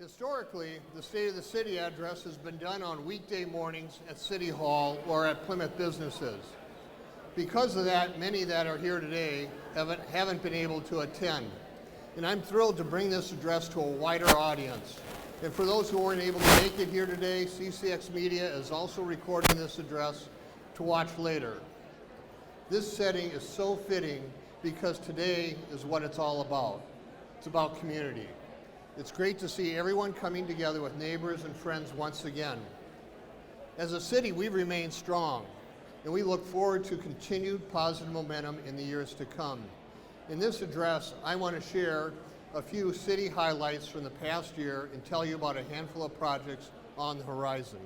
Historically, the State of the City address has been done on weekday mornings at City Hall or at Plymouth businesses. Because of that, many that are here today haven't been able to attend. And I'm thrilled to bring this address to a wider audience. And for those who weren't able to make it here today, CCX Media is also recording this address to watch later. This setting is so fitting because today is what it's all about. It's about community. It's great to see everyone coming together with neighbors and friends once again. As a city, we've remained strong, and we look forward to continued positive momentum in the years to come. In this address, I want to share a few city highlights from the past year and tell you about a handful of projects on the horizon.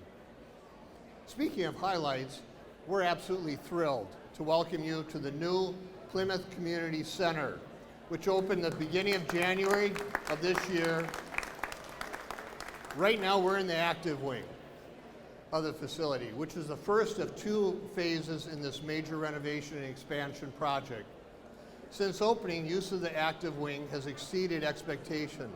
Speaking of highlights, we're absolutely thrilled to welcome you to the new Plymouth Community Center, which opened the beginning of January of this year. Right now, we're in the active wing of the facility, which is the first of two phases in this major renovation and expansion project. Since opening, use of the active wing has exceeded expectation,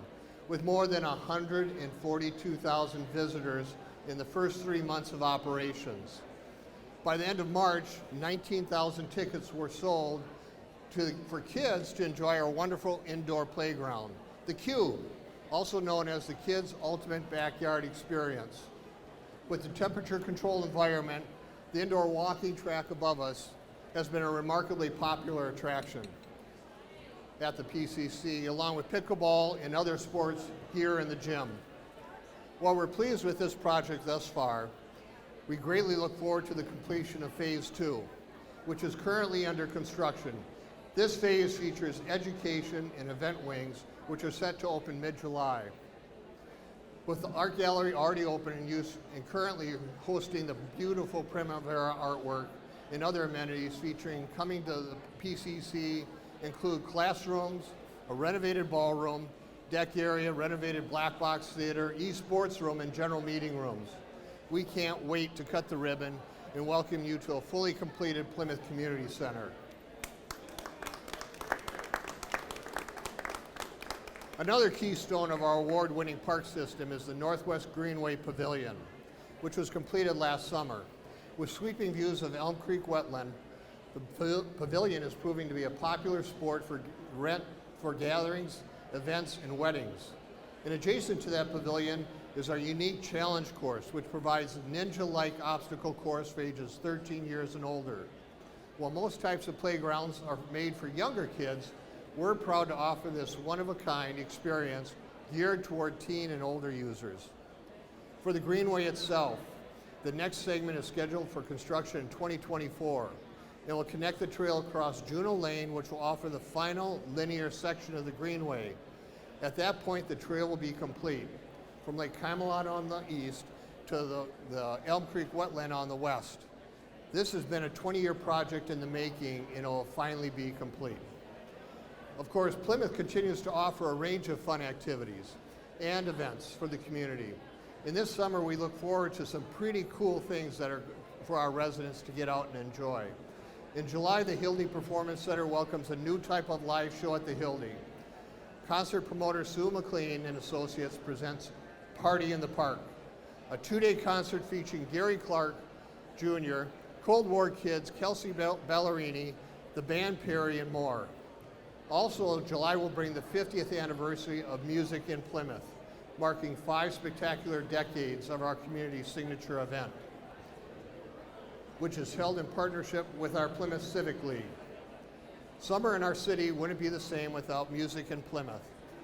with more than 142,000 visitors in the first 3 months of operations. By the end of March, 19,000 tickets were sold for kids to enjoy our wonderful indoor playground, the Cube, also known as the Kids' Ultimate Backyard Experience. With the temperature-controlled environment, the indoor walking track above us has been a remarkably popular attraction at the PCC, along with pickleball and other sports here in the gym. While we're pleased with this project thus far, we greatly look forward to the completion of Phase 2, which is currently under construction. This phase features education and event wings, which are set to open mid-July. With the art gallery already open in use and currently hosting the beautiful Primavera artwork and other amenities featuring coming to the PCC include classrooms, a renovated ballroom, deck area, renovated black box theater, esports room, and general meeting rooms. We can't wait to cut the ribbon and welcome you to a fully completed Plymouth Community Center. Another keystone of our award-winning park system is the Northwest Greenway Pavilion, which was completed last summer. With sweeping views of Elm Creek wetland, the pavilion is proving to be a popular sport for gatherings, events, and weddings. And adjacent to that pavilion is our unique challenge course, which provides a ninja-like obstacle course for ages 13 years and older. While most types of playgrounds are made for younger kids, we're proud to offer this one-of-a-kind experience geared toward teen and older users. For the Greenway itself, the next segment is scheduled for construction in 2024. It will connect the trail across Juneau Lane, which will offer the final linear section of the Greenway. At that point, the trail will be complete, from Lake Camelot on the east to the Elm Creek wetland on the west. This has been a 20-year project in the making, and it will finally be complete. Of course, Plymouth continues to offer a range of fun activities and events for the community. In this summer, we look forward to some pretty cool things that are for our residents to get out and enjoy. In July, the Hildy Performance Center welcomes a new type of live show at the Hildy. Concert promoter Sue McLean and Associates presents Party in the Park, a 2-day concert featuring Gary Clark Jr., Cold War Kids, Kelsey Ballerini, the band Perry, and more. Also, July will bring the 50th anniversary of Music in Plymouth, marking 5 spectacular decades of our community's signature event, which is held in partnership with our Plymouth Civic League. Summer in our city wouldn't be the same without music in Plymouth,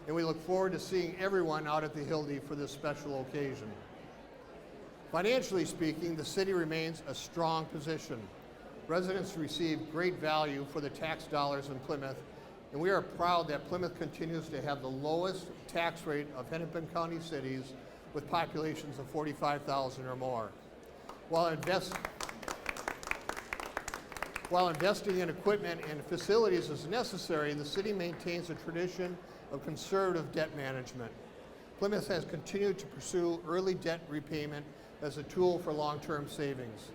and we look forward to seeing everyone out at the Hildy for this special occasion. Financially speaking, the city remains a strong position. Residents receive great value for the tax dollars in Plymouth, and we are proud that Plymouth continues to have the lowest tax rate of Hennepin County cities with populations of 45,000 or more. While investing in equipment and facilities is necessary, the city maintains a tradition of conservative debt management. Plymouth has continued to pursue early debt repayment as a tool for long-term savings.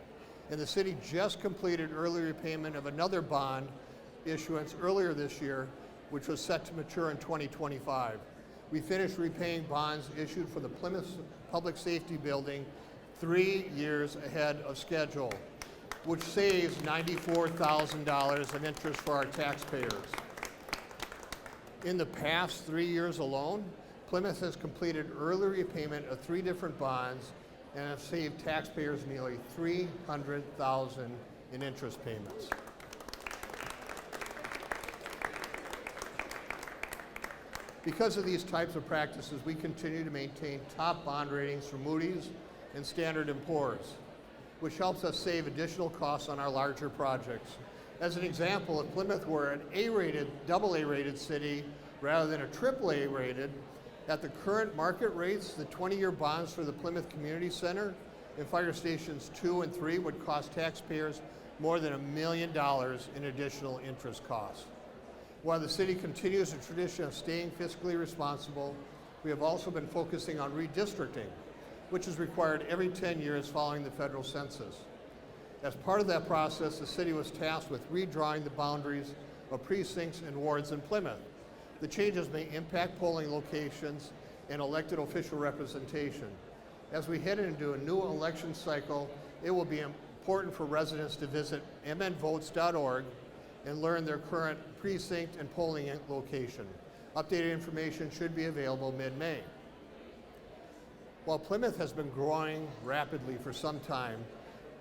And the city just completed early repayment of another bond issuance earlier this year, which was set to mature in 2025. We finished repaying bonds issued for the Plymouth Public Safety Building 3 years ahead of schedule, which saves $94,000 in interest for our taxpayers. In the past 3 years alone, Plymouth has completed early repayment of 3 different bonds and have saved taxpayers nearly $300,000 in interest payments. Because of these types of practices, we continue to maintain top bond ratings from Moody's and Standard & Poor's, which helps us save additional costs on our larger projects. As an example, if Plymouth were an A-rated, AA-rated city rather than a AAA rated, at the current market rates, the 20-year bonds for the Plymouth Community Center and Fire Stations 2 and 3 would cost taxpayers more than $1 million in additional interest costs. While the city continues a tradition of staying fiscally responsible, we have also been focusing on redistricting, which is required every 10 years following the federal census. As part of that process, the city was tasked with redrawing the boundaries of precincts and wards in Plymouth. The changes may impact polling locations and elected official representation. As we head into a new election cycle, it will be important for residents to visit mnvotes.org and learn their current precinct and polling location. Updated information should be available mid-May. While Plymouth has been growing rapidly for some time,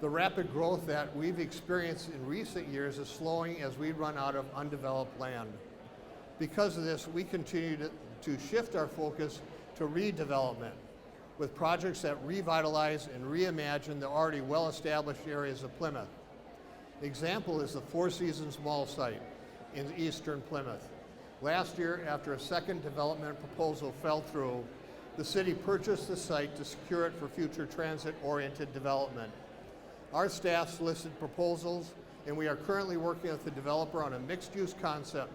the rapid growth that we've experienced in recent years is slowing as we run out of undeveloped land. Because of this, we continue to shift our focus to redevelopment with projects that revitalize and reimagine the already well-established areas of Plymouth. An example is the Four Seasons Mall site in eastern Plymouth. Last year, after a second development proposal fell through, the city purchased the site to secure it for future transit-oriented development. Our staff solicited proposals, and we are currently working with the developer on a mixed-use concept.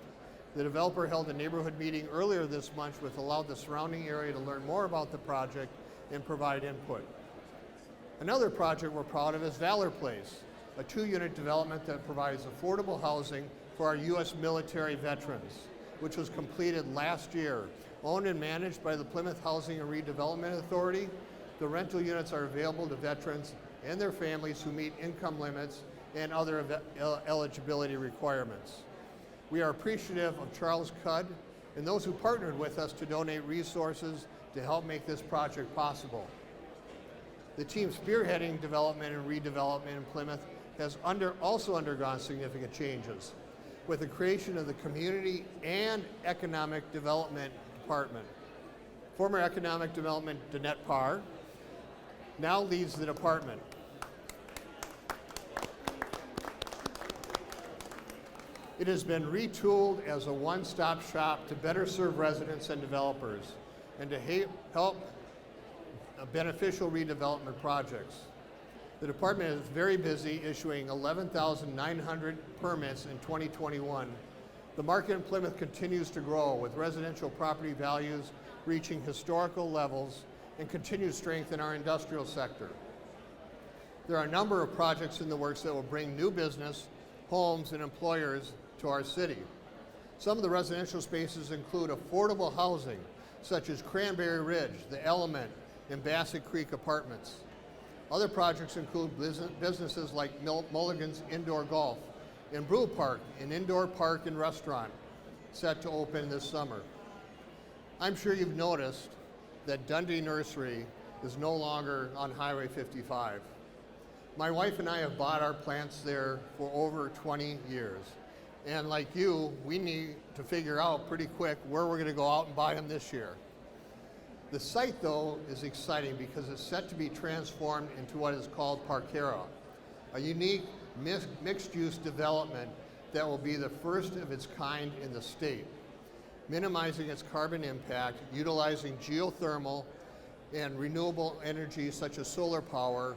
The developer held a neighborhood meeting earlier this month, which allowed the surrounding area to learn more about the project and provide input. Another project we're proud of is Valor Place, a 2-unit development that provides affordable housing for our U.S. military veterans, which was completed last year. Owned and managed by the Plymouth Housing and Redevelopment Authority, the rental units are available to veterans and their families who meet income limits and other eligibility requirements. We are appreciative of Charles Cudd and those who partnered with us to donate resources to help make this project possible. The team spearheading development and redevelopment in Plymouth has also undergone significant changes with the creation of the Community and Economic Development Department. Former Economic Development Danette Parr now leads the department. It has been retooled as a one-stop shop to better serve residents and developers and to help beneficial redevelopment projects. The department is very busy issuing 11,900 permits in 2021. The market in Plymouth continues to grow with residential property values reaching historical levels and continued strength in our industrial sector. There are a number of projects in the works that will bring new business, homes, and employers to our city. Some of the residential spaces include affordable housing, such as Cranberry Ridge, The Element, and Bassett Creek Apartments. Other projects include businesses like Mulligan's Indoor Golf and Brew Park, an indoor park and restaurant set to open this summer. I'm sure you've noticed that Dundee Nursery is no longer on Highway 55. My wife and I have bought our plants there for over 20 years. And like you, we need to figure out pretty quick where we're going to go out and buy them this year. The site, though, is exciting because it's set to be transformed into what is called Parkera, a unique mixed-use development that will be the first of its kind in the state, minimizing its carbon impact, utilizing geothermal and renewable energy such as solar power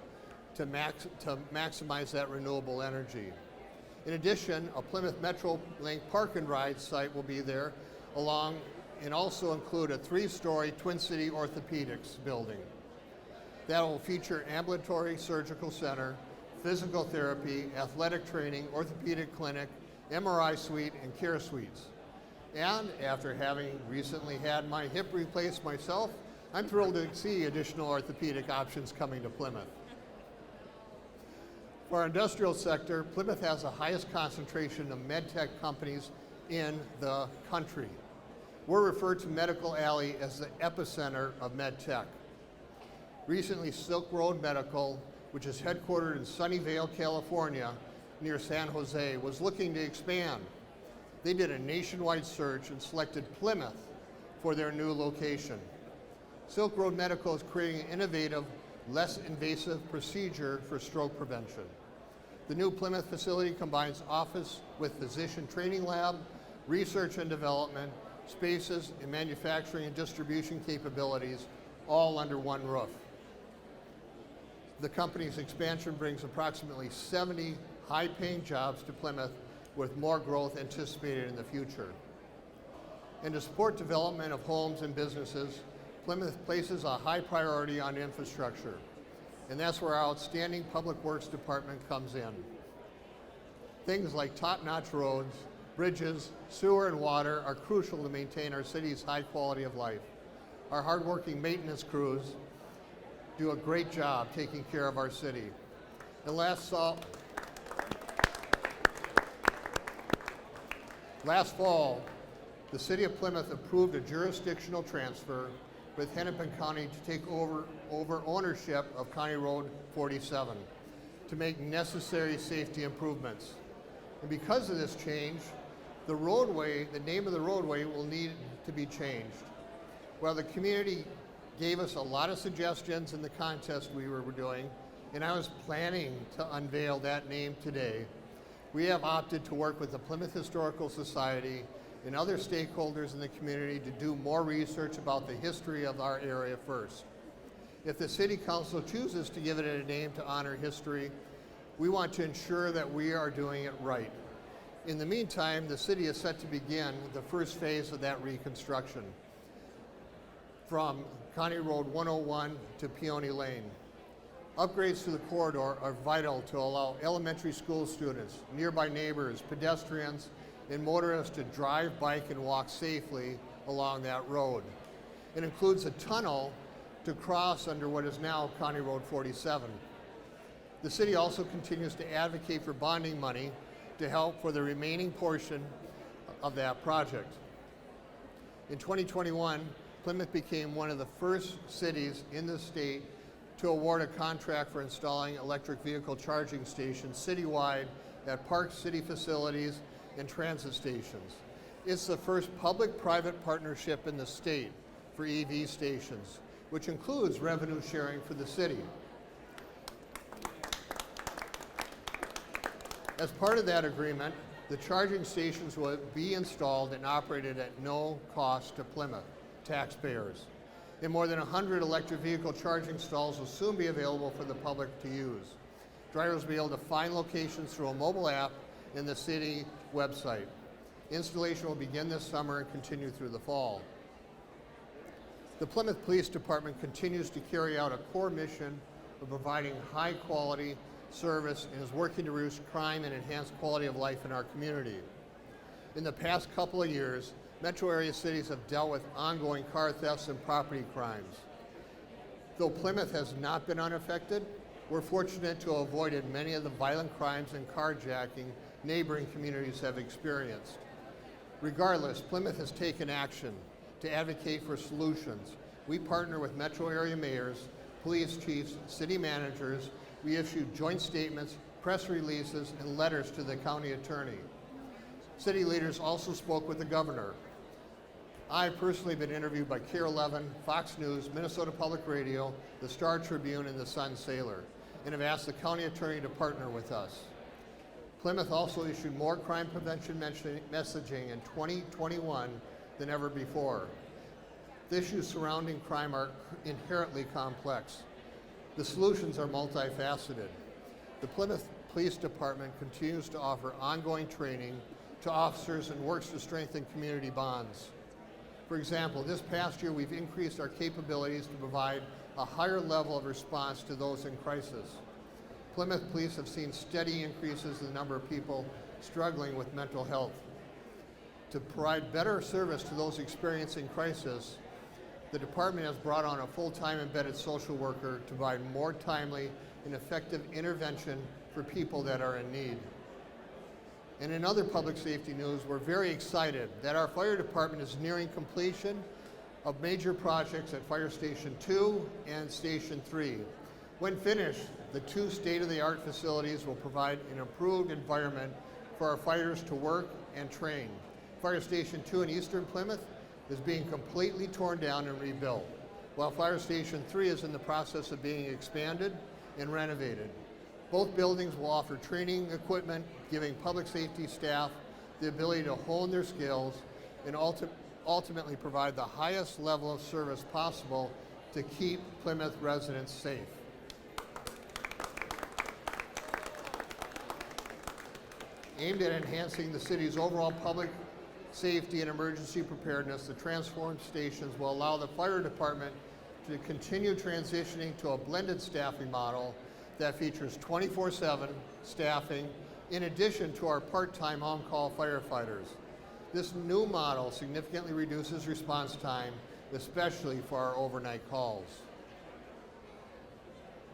to maximize that renewable energy. In addition, a Plymouth Metrolink Park and Ride site will be there, and also include a 3-story Twin City Orthopedics building that will feature ambulatory surgical center, physical therapy, athletic training, orthopedic clinic, MRI suite, and care suites. And after having recently had my hip replaced myself, I'm thrilled to see additional orthopedic options coming to Plymouth. For our industrial sector, Plymouth has the highest concentration of med tech companies in the country. We're referred to Medical Alley as the epicenter of med tech. Recently, Silk Road Medical, which is headquartered in Sunnyvale, California, near San Jose, was looking to expand. They did a nationwide search and selected Plymouth for their new location. Silk Road Medical is creating an innovative, less invasive procedure for stroke prevention. The new Plymouth facility combines office with physician training lab, research and development, spaces, and manufacturing and distribution capabilities, all under one roof. The company's expansion brings approximately 70 high-paying jobs to Plymouth, with more growth anticipated in the future. And to support development of homes and businesses, Plymouth places a high priority on infrastructure, and that's where our outstanding Public Works Department comes in. Things like top-notch roads, bridges, sewer, and water are crucial to maintain our city's high quality of life. Our hardworking maintenance crews do a great job taking care of our city. And last fall, the City of Plymouth approved a jurisdictional transfer with Hennepin County to take over ownership of County Road 47 to make necessary safety improvements. And because of this change, the name of the roadway will need to be changed. Well, the community gave us a lot of suggestions in the contest we were doing, and I was planning to unveil that name today. We have opted to work with the Plymouth Historical Society and other stakeholders in the community to do more research about the history of our area first. If the City Council chooses to give it a name to honor history, we want to ensure that we are doing it right. In the meantime, the city is set to begin the first phase of that reconstruction from County Road 101 to Peony Lane. Upgrades to the corridor are vital to allow elementary school students, nearby neighbors, pedestrians, and motorists to drive, bike, and walk safely along that road. It includes a tunnel to cross under what is now County Road 47. The city also continues to advocate for bonding money to help for the remaining portion of that project. In 2021, Plymouth became one of the first cities in the state to award a contract for installing electric vehicle charging stations citywide at parks, city facilities, and transit stations. It's the first public-private partnership in the state for EV stations, which includes revenue sharing for the city. As part of that agreement, the charging stations will be installed and operated at no cost to Plymouth taxpayers. And more than 100 electric vehicle charging stalls will soon be available for the public to use. Drivers will be able to find locations through a mobile app and the city website. Installation will begin this summer and continue through the fall. The Plymouth Police Department continues to carry out a core mission of providing high quality service and is working to reduce crime and enhance quality of life in our community. In the past couple of years, metro area cities have dealt with ongoing car thefts and property crimes. Though Plymouth has not been unaffected, we're fortunate to have avoided many of the violent crimes and carjacking neighboring communities have experienced. Regardless, Plymouth has taken action to advocate for solutions. We partner with metro area mayors, police chiefs, city managers. We issued joint statements, press releases, and letters to the county attorney. City leaders also spoke with the governor. I've personally been interviewed by KARE 11, Fox News, Minnesota Public Radio, the Star Tribune, and the Sun Sailor, and have asked the county attorney to partner with us. Plymouth also issued more crime prevention messaging in 2021 than ever before. The issues surrounding crime are inherently complex. The solutions are multifaceted. The Plymouth Police Department continues to offer ongoing training to officers and works to strengthen community bonds. For example, this past year we've increased our capabilities to provide a higher level of response to those in crisis. Plymouth Police have seen steady increases in the number of people struggling with mental health. to provide better service to those experiencing crisis, the department has brought on a full-time embedded social worker to provide more timely and effective intervention for people that are in need. And in other public safety news, we're very excited that our fire department is nearing completion of major projects at Fire Station 2 and Station 3. When finished, the two state-of-the-art facilities will provide an improved environment for our fighters to work and train. Fire Station 2 in Eastern Plymouth is being completely torn down and rebuilt, while Fire Station 3 is in the process of being expanded and renovated. Both buildings will offer training equipment, giving public safety staff the ability to hone their skills and ultimately provide the highest level of service possible to keep Plymouth residents safe. Aimed at enhancing the city's overall public safety and emergency preparedness, the transformed stations will allow the fire department to continue transitioning to a blended staffing model that features 24/7 staffing in addition to our part-time on-call firefighters. This new model significantly reduces response time, especially for our overnight calls.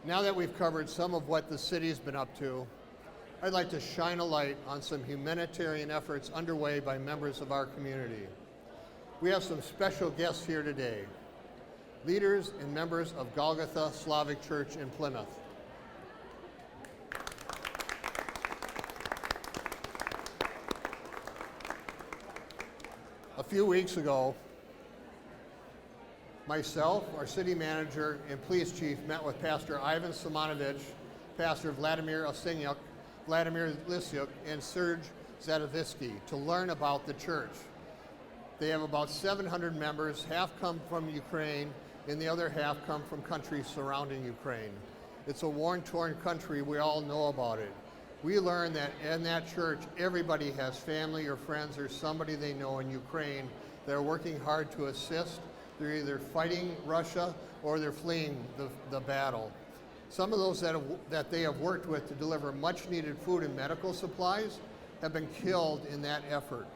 Now that we've covered some of what the city's been up to, I'd like to shine a light on some humanitarian efforts underway by members of our community. We have some special guests here today, leaders and members of Golgotha Slavic Church in Plymouth. A few weeks ago, myself, our city manager, and police chief met with Pastor Ivan Simonovich, Pastor Vladimir Osenyuk, Vladimir Lisyuk, and Serge Zadovisky to learn about the church. They have about 700 members, half come from Ukraine, and the other half come from countries surrounding Ukraine. It's a war-torn country, we all know about it. We learned that in that church, everybody has family or friends or somebody they know in Ukraine that are working hard to assist. They're either fighting Russia or they're fleeing the battle. Some of those that they have worked with to deliver much needed food and medical supplies have been killed in that effort.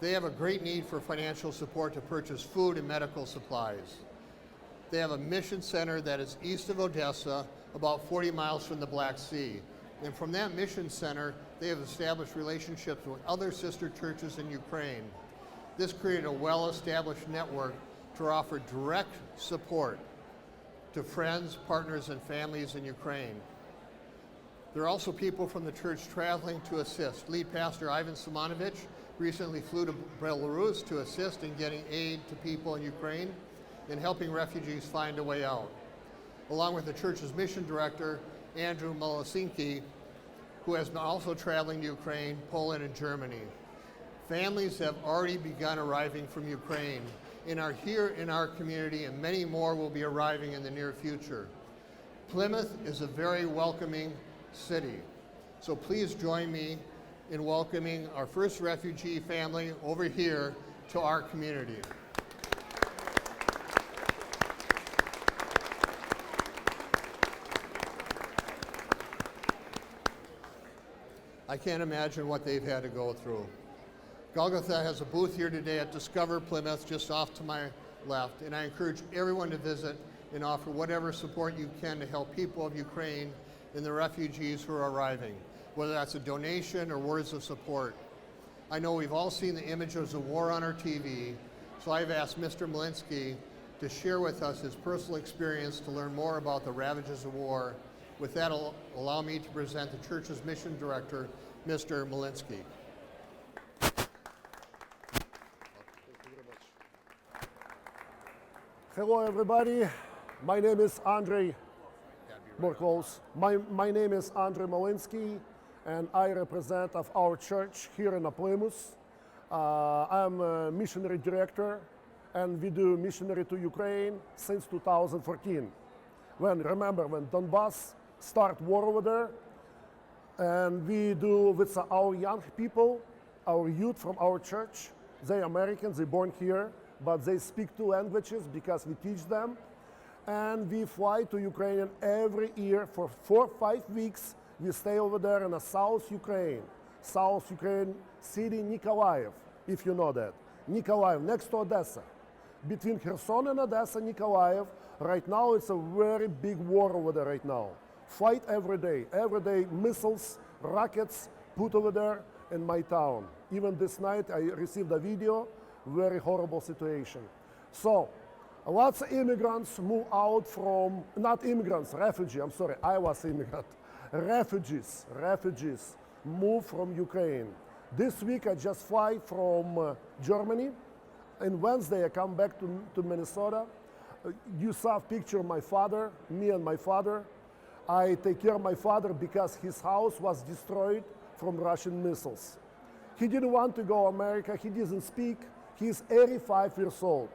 They have a great need for financial support to purchase food and medical supplies. They have a mission center that is east of Odessa, about 40 miles from the Black Sea. And from that mission center, they have established relationships with other sister churches in Ukraine. This created a well-established network to offer direct support to friends, partners, and families in Ukraine. There are also people from the church traveling to assist. Lead pastor Ivan Simonovich recently flew to Belarus to assist in getting aid to people in Ukraine and helping refugees find a way out, along with the church's mission director, Andrew Molosinki, who has been also traveling to Ukraine, Poland, and Germany. Families have already begun arriving from Ukraine and are here in our community, and many more will be arriving in the near future. Plymouth is a very welcoming city, so please join me in welcoming our first refugee family over here to our community. I can't imagine what they've had to go through. Golgotha has a booth here today at Discover Plymouth, just off to my left, and I encourage everyone to visit and offer whatever support you can to help people of Ukraine and the refugees who are arriving, whether that's a donation or words of support. I know we've all seen the images of war on our TV, so I've asked Mr. Malinsky to share with us his personal experience to learn more about the ravages of war. With that, allow me to present the church's mission director, Mr. Malinsky. Hello, everybody. My name is Andrei. More close. My name is Andrei Malinsky, and I represent of our church here in Plymouth. I'm a missionary director, and we do missionary to Ukraine since 2014. When Donbass start war over there, and we do with our young people, our youth from our church. They're Americans, they're born here, but they speak two languages because we teach them. And we fly to Ukraine every year for 4 or 5 weeks. We stay over there in the South Ukraine South Ukraine city Nikolaev, if you know that. Nikolaev, next to Odessa. Between Kherson and Odessa, Nikolaev, right now it's a very big war over there right now. Fight every day missiles, rockets put over there in my town. Even this night I received a video, very horrible situation. So, lots of immigrants move out from, not immigrants, refugees, I'm sorry, I was immigrant. Refugees move from Ukraine. This week I just fly from Germany, and Wednesday I come back to Minnesota. You saw a picture of my father, me and my father. I take care of my father because his house was destroyed from Russian missiles. He didn't want to go to America, he doesn't speak, he's 85 years old.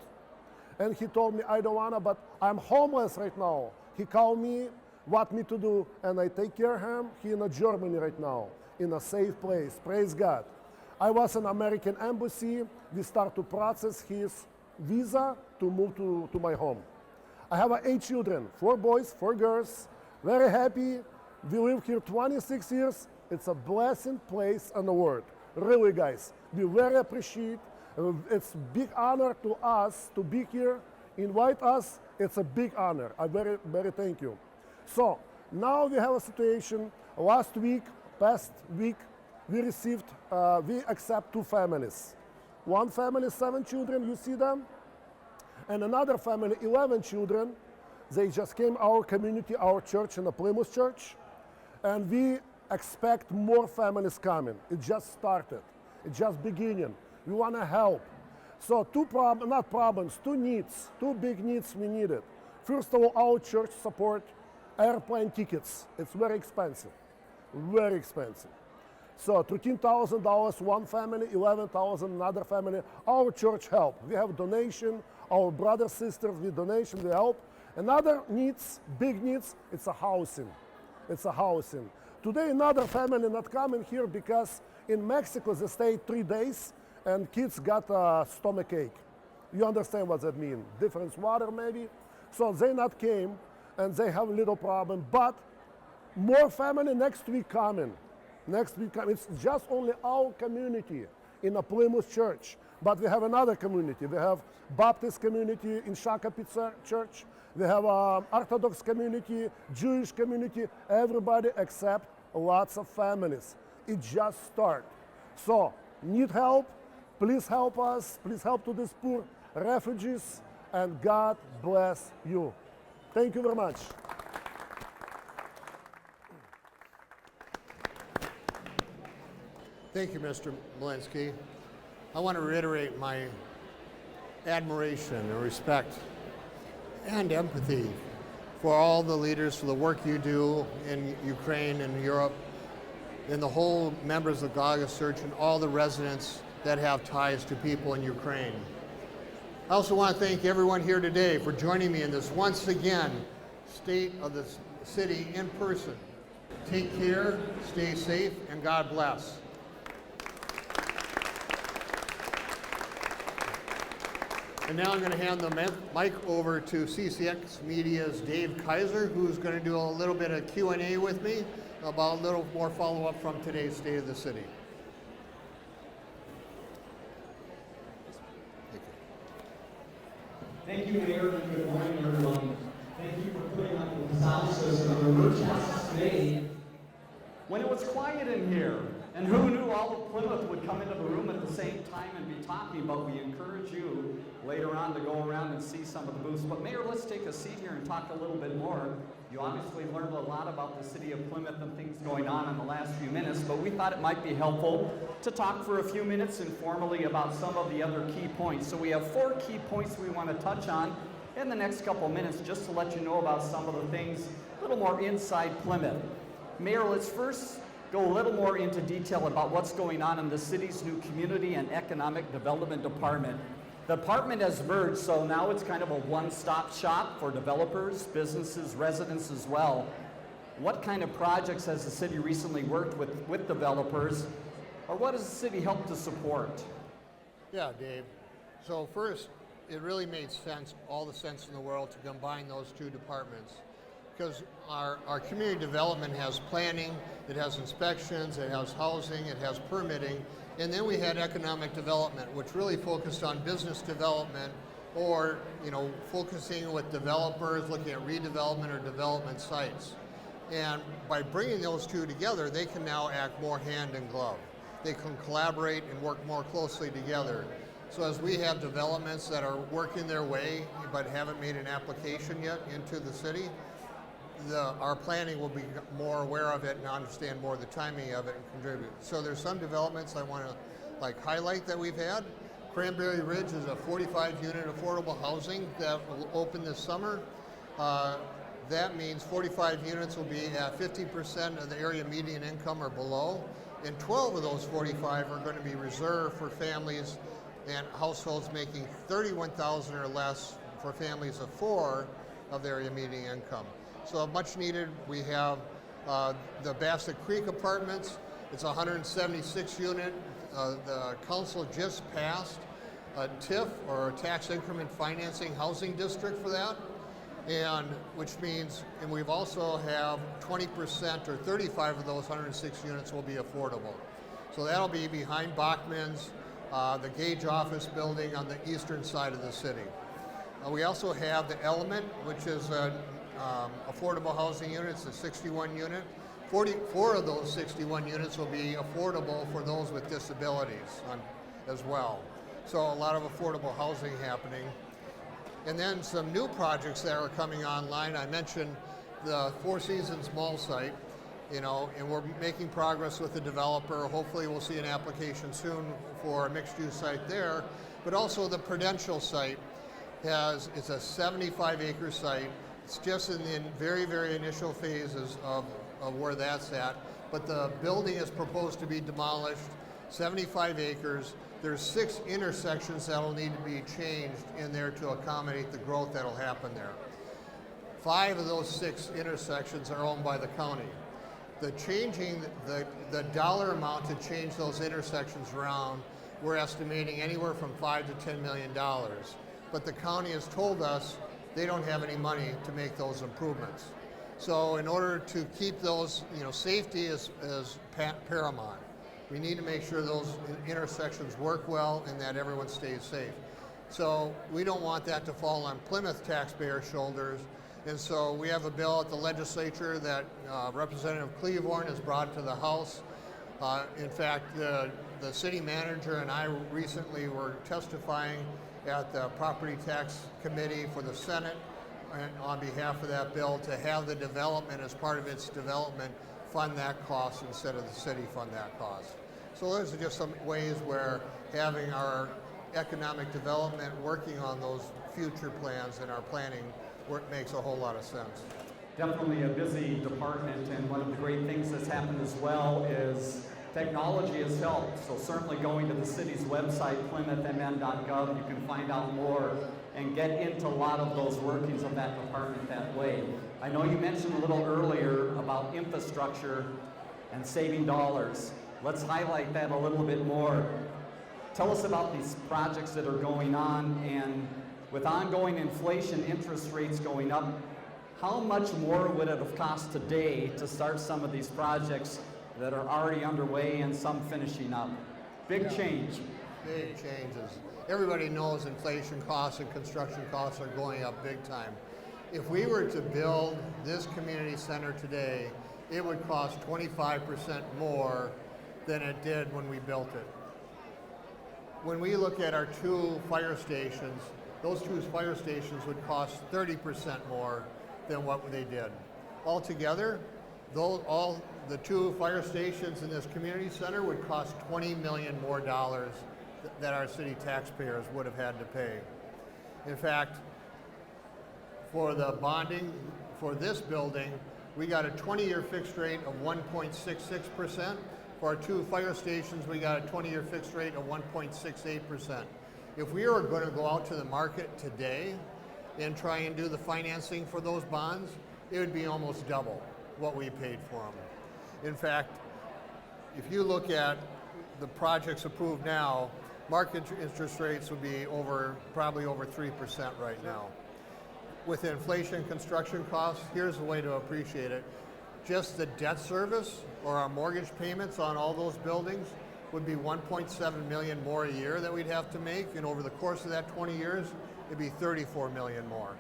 And he told me, I don't wanna, but I'm homeless right now. He called me, what me to do, and I take care of him. He in Germany right now, in a safe place, praise God. I was in American embassy, we start to process his visa to move to my home. I have 8 children, 4 boys, 4 girls, very happy. We live here 26 years. It's a blessed place in the world. Really, guys, we very appreciate. It's a big honor to us to be here, invite us. It's a big honor. I very thank you. So now we have a situation. Past week, we accept 2 families. One family, 7 children, you see them, and another family, 11 children. They just came our community, our church, in the Plymouth Church, and we expect more families coming. It just started. It's just beginning. We want to help. So 2 needs, 2 big needs we needed. First of all, our church support airplane tickets. It's very expensive, very expensive. So $13,000 one family, $11,000 another family. Our church help. We have donation. Our brothers, sisters, with donation, we help. Another needs, big needs, it's a housing. It's a housing. Today another family not coming here because in Mexico they stayed 3 days and kids got a stomach ache. You understand what that means? Different water maybe. So they not came and they have a little problem, but more family next week coming. Next week coming. It's just only our community in a Plymouth church. But we have another community. We have Baptist community in Shakopee Church. We have Orthodox community, Jewish community, everybody except lots of families. It just started. So, need help? Please help us. Please help to these poor refugees, and God bless you. Thank you very much. Thank you, Mr. Malinsky. I want to reiterate my admiration and respect and empathy for all the leaders, for the work you do in Ukraine and Europe, and the whole members of Goggles Church and all the residents that have ties to people in Ukraine. I also want to thank everyone here today for joining me in this once again State of the City in person. Take care, stay safe, and God bless. And now I'm going to hand the mic over to CCX Media's Dave Kaiser, who's going to do a little bit of Q&A with me about a little more follow-up from today's State of the City. Thank you, Mayor, and good morning, everyone. Thank you for putting up with the sound system. We're just today when it was quiet in here. And who knew all of Plymouth would come into the room at the same time and be talking, but we encourage you later on to go around and see some of the booths. But Mayor, let's take a seat here and talk a little bit more. You obviously learned a lot about the City of Plymouth and things going on in the last few minutes, but we thought it might be helpful to talk for a few minutes informally about some of the other key points. So we have 4 key points we want to touch on in the next couple minutes just to let you know about some of the things a little more inside Plymouth. Mayor, let's first go a little more into detail about what's going on in the city's new Community and Economic Development Department. The department has merged, so now it's kind of a one-stop shop for developers, businesses, residents as well. What kind of projects has the city recently worked with developers, or what has the city helped to support? Yeah, Dave. So first, it really made sense, all the sense in the world, to combine those 2 departments. Because our community development has planning, it has inspections, it has housing, it has permitting, and then we had economic development, which really focused on business development or, focusing with developers, looking at redevelopment or development sites. And by bringing those two together, they can now act more hand in glove. They can collaborate and work more closely together. So as we have developments that are working their way but haven't made an application yet into the city, our planning will be more aware of it and understand more of the timing of it and contribute. So there's some developments I want to highlight that we've had. Cranberry Ridge is a 45-unit affordable housing that will open this summer. That means 45 units will be at 50% of the area median income or below, and 12 of those 45 are going to be reserved for families and households making $31,000 or less for families of 4 of the area median income. So much needed. We have the Bassett Creek Apartments. It's a 176 unit. The council just passed a TIF, or a tax increment financing housing district, for that. And which means, and we've also have 20% or 35 of those 106 units will be affordable. So that'll be behind Bachman's, the Gage office building on the eastern side of the city. We also have the Element, which is a affordable housing unit. It's a 61 unit. 44 of those 61 units will be affordable for those with disabilities as well. So a lot of affordable housing happening. And then some new projects that are coming online. I mentioned the Four Seasons Mall site, and we're making progress with the developer. Hopefully we'll see an application soon for a mixed-use site there. But also the Prudential site it's a 75-acre site. It's just in the very, very initial phases of where that's at. But the building is proposed to be demolished, 75 acres. There's 6 intersections that'll need to be changed in there to accommodate the growth that'll happen there. 5 of those 6 intersections are owned by the county. The dollar amount to change those intersections around, we're estimating anywhere from $5 to $10 million. But the county has told us they don't have any money to make those improvements. So in order to keep those, safety is paramount. We need to make sure those intersections work well and that everyone stays safe. So we don't want that to fall on Plymouth taxpayers' shoulders. And so we have a bill at the legislature that Representative Cleavorn has brought to the House. In fact, the city manager and I recently were testifying at the Property Tax Committee for the Senate and on behalf of that bill to have the development, as part of its development, fund that cost instead of the city fund that cost. So those are just some ways where having our economic development working on those future plans and our planning makes a whole lot of sense. Definitely a busy department, and one of the great things that's happened as well is technology has helped. So certainly going to the city's website, plymouthmn.gov, you can find out more and get into a lot of those workings of that department that way. I know you mentioned a little earlier about infrastructure and saving dollars. Let's highlight that a little bit more. Tell us about these projects that are going on, and with ongoing inflation, interest rates going up, how much more would it have cost today to start some of these projects that are already underway and some finishing up? Big change. Big changes. Everybody knows inflation costs and construction costs are going up big time. If we were to build this community center today, it would cost 25% more than it did when we built it. When we look at our 2 fire stations, those 2 fire stations would cost 30% more than what they did. Altogether, all the 2 fire stations in this community center would cost $20 million more that our city taxpayers would have had to pay. In fact, for the bonding for this building, we got a 20-year fixed rate of 1.66%. For our 2 fire stations, we got a 20-year fixed rate of 1.68%. If we were going to go out to the market today and try and do the financing for those bonds, it would be almost double what we paid for them. In fact, if you look at the projects approved now, market interest rates would be probably over 3% right now. with inflation construction costs, here's the way to appreciate it. Just the debt service or our mortgage payments on all those buildings would be 1.7 million more a year that we'd have to make, and over the course of that 20 years, it'd be 34 million more.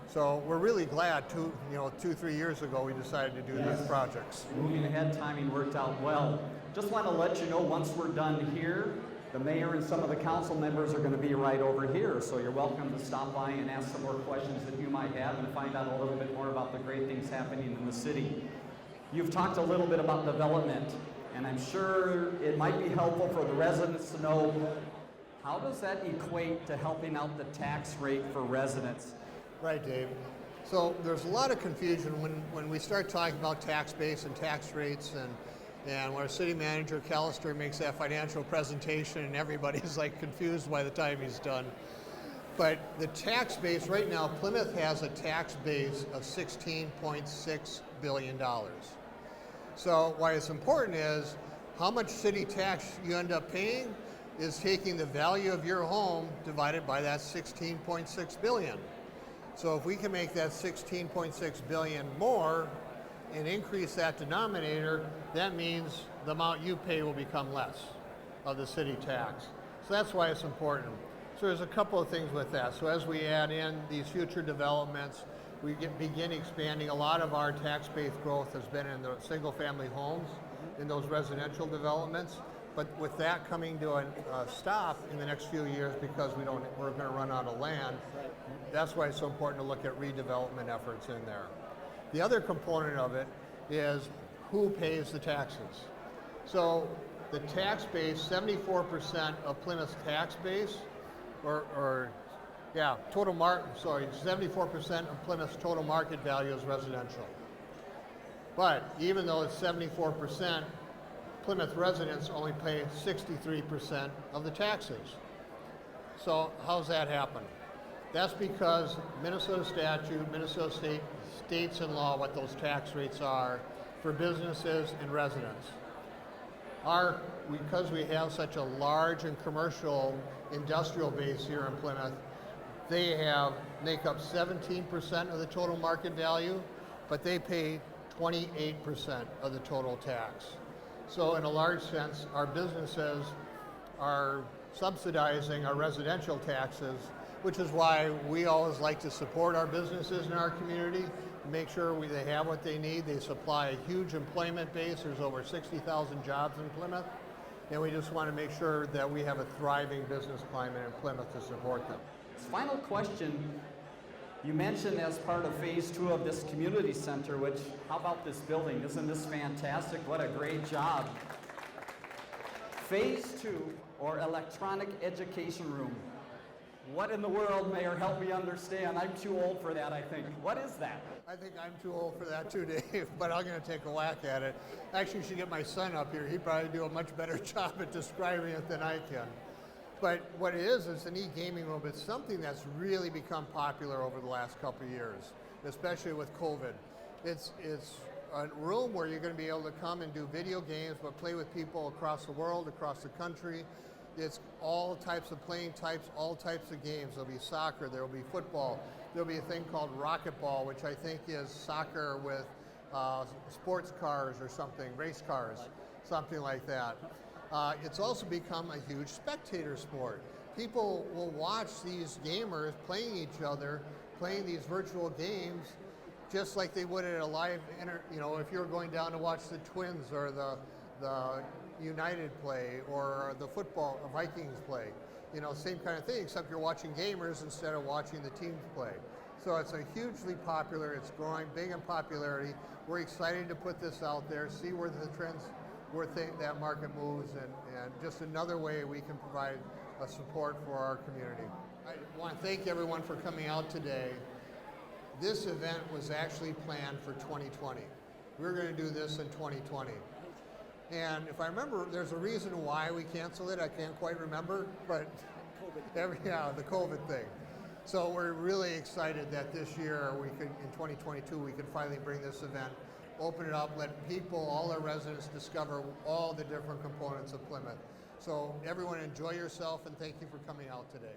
So we're really glad 2-3 years ago we decided to do these projects. Moving ahead, timing worked out well. Just want to let you know, once we're done here, the mayor and some of the council members are going to be right over here, so you're welcome to stop by and ask some more questions that you might have and find out a little bit more about the great things happening in the city. You've talked a little bit about development, and I'm sure it might be helpful for the residents to know, how does that equate to helping out the tax rate for residents? Right, Dave. So there's a lot of confusion when we start talking about tax base and tax rates, and when our city manager, Callister, makes that financial presentation and everybody's like confused by the time he's done. But the tax base, right now, Plymouth has a tax base of $16.6 billion. So why it's important is how much city tax you end up paying is taking the value of your home divided by that 16.6 billion. So if we can make that 16.6 billion more and increase that denominator, that means the amount you pay will become less of the city tax. So that's why it's important. So there's a couple of things with that. So as we add in these future developments, we begin expanding. A lot of our tax-based growth has been in the single-family homes, in those residential developments. But with that coming to a stop in the next few years because we're going to run out of land, that's why it's so important to look at redevelopment efforts in there. The other component of it is who pays the taxes. So the tax base, 74% of Plymouth's tax base, 74% of Plymouth's total market value is residential. But even though it's 74%, Plymouth residents only pay 63% of the taxes. So how's that happen? That's because Minnesota statute, Minnesota state states in law what those tax rates are for businesses and residents. Because we have such a large and commercial industrial base here in Plymouth, they make up 17% of the total market value, but they pay 28% of the total tax. So in a large sense, our businesses are subsidizing our residential taxes, which is why we always like to support our businesses in our community, make sure they have what they need. They supply a huge employment base. There's over 60,000 jobs in Plymouth, and we just want to make sure that we have a thriving business climate in Plymouth to support them. Final question. You mentioned as part of phase 2 of this community center, which, how about this building? Isn't this fantastic? What a great job. Phase 2, or electronic education room. What in the world, Mayor? Help me understand. I'm too old for that, I think. What is that? I think I'm too old for that too, Dave, but I'm going to take a whack at it. Actually, you should get my son up here. He'd probably do a much better job at describing it than I can. But what it is, it's an e-gaming room. It's something that's really become popular over the last couple of years, especially with COVID. It's a room where you're going to be able to come and do video games, but play with people across the world, across the country. It's all types of playing types, all types of games. There'll be soccer, there'll be football, there'll be a thing called racquetball, which I think is soccer with sports cars or something, race cars, something like that. It's also become a huge spectator sport. People will watch these gamers playing each other, playing these virtual games, just like they would at a live, if you're going down to watch the Twins or the United play or the football Vikings play. Same kind of thing, except you're watching gamers instead of watching the teams play. So it's a hugely popular, it's growing big in popularity. We're excited to put this out there, see where the trends, where that market moves, and just another way we can provide a support for our community. I want to thank everyone for coming out today. This event was actually planned for 2020. We were going to do this in 2020. And if I remember, there's a reason why we canceled it. I can't quite remember, but the COVID thing. So we're really excited that this year, in 2022, we could finally bring this event, open it up, let people, all our residents discover all the different components of Plymouth. So everyone enjoy yourself, and thank you for coming out today.